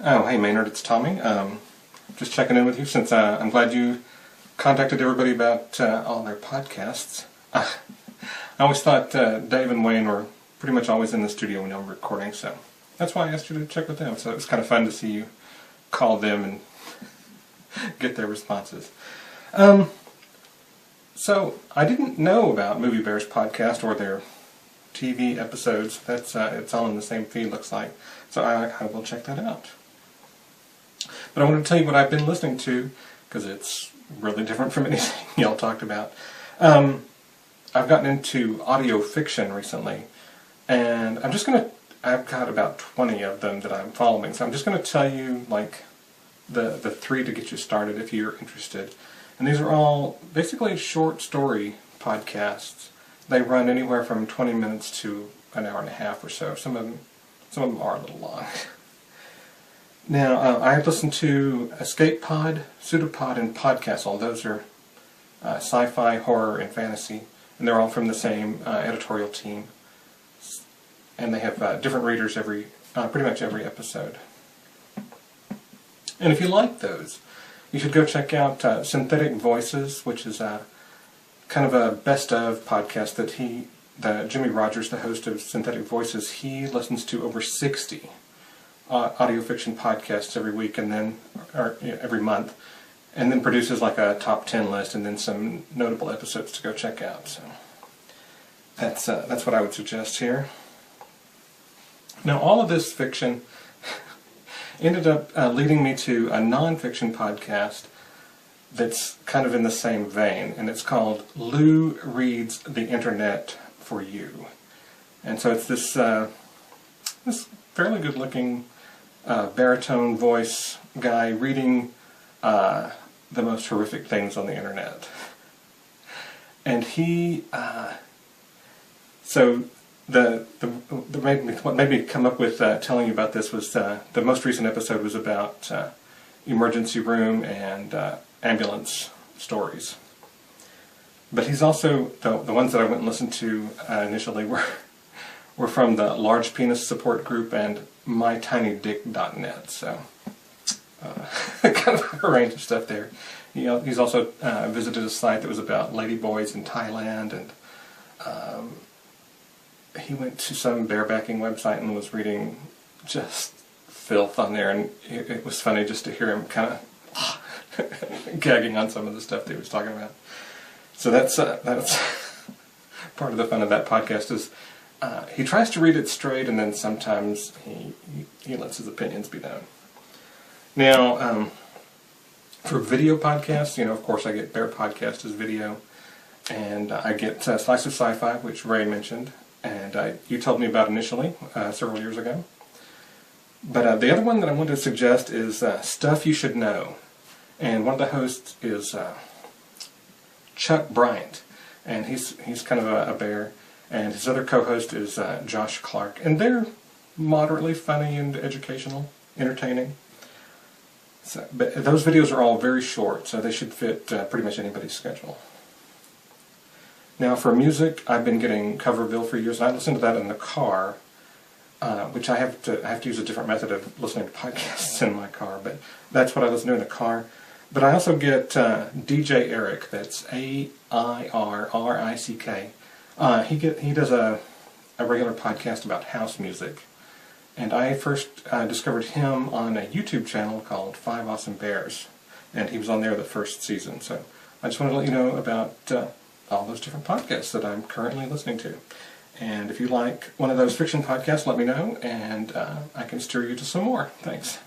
Oh, hey Maynard, it's Tommy. Just checking in with you since I'm glad you contacted everybody about all their podcasts. I always thought Dave and Wayne were pretty much always in the studio when I'm recording, so that's why I asked you to check with them. So it was kind of fun to see you call them and get their responses. So I didn't know about Movie Bears podcast or their TV episodes. That's it's all in the same feed, looks like. So I will check that out. But I want to tell you what I've been listening to, because it's really different from anything y'all talked about. I've gotten into audio fiction recently, and I've got about 20 of them that I'm following, so I'm just going to tell you like the three to get you started if you're interested. And these are all basically short story podcasts. They run anywhere from 20 minutes to an hour and a half or so. Some of them are a little long. Now, I've listened to EscapePod, Pseudopod, and Podcastle. Those are sci-fi, horror, and fantasy, and they're all from the same editorial team. And they have different readers pretty much every episode. And if you like those, you should go check out Synthetic Voices, which is kind of a best of podcast that Jimmy Rogers, the host of Synthetic Voices, he listens to over 60 audio fiction podcasts every week, and then every month, and then produces like a top 10 list, and then some notable episodes to go check out. So that's what I would suggest here. Now, all of this fiction ended up leading me to a non-fiction podcast that's kind of in the same vein, and it's called Lou Reads the Internet for You. And so it's this fairly good-looking baritone voice guy reading the most horrific things on the internet. And what made me come up with telling you about this was the most recent episode was about emergency room and ambulance stories. But he's also, the ones that I went and listened to initially were from the Large Penis Support Group and MyTinyDick.net, so kind of a range of stuff there. He's also visited a site that was about ladyboys in Thailand, and he went to some barebacking website and was reading just filth on there, and it was funny just to hear him kind of gagging on some of the stuff that he was talking about. So that's part of the fun of that podcast is he tries to read it straight, and then sometimes he lets his opinions be known. Now, for video podcasts, of course I get Bearpodcast as video, and I get Slice of Sci-Fi, which Ray mentioned, and you told me about initially, several years ago. But the other one that I wanted to suggest is Stuff You Should Know. And one of the hosts is Chuck Bryant, and he's kind of a bear, and his other co-host is Josh Clark, and they're moderately funny and educational, entertaining. So, but those videos are all very short, so they should fit pretty much anybody's schedule. Now, for music, I've been getting Coverville for years, and I listen to that in the car, which I have to use a different method of listening to podcasts in my car, but that's what I listen to in the car. But I also get DJAirrick, that's AIRRICK. He does a regular podcast about house music, and I first discovered him on a YouTube channel called 5 Awesome Bears, and he was on there the first season. So I just wanted to let you know about all those different podcasts that I'm currently listening to. And if you like one of those fiction podcasts, let me know, and I can steer you to some more. Thanks.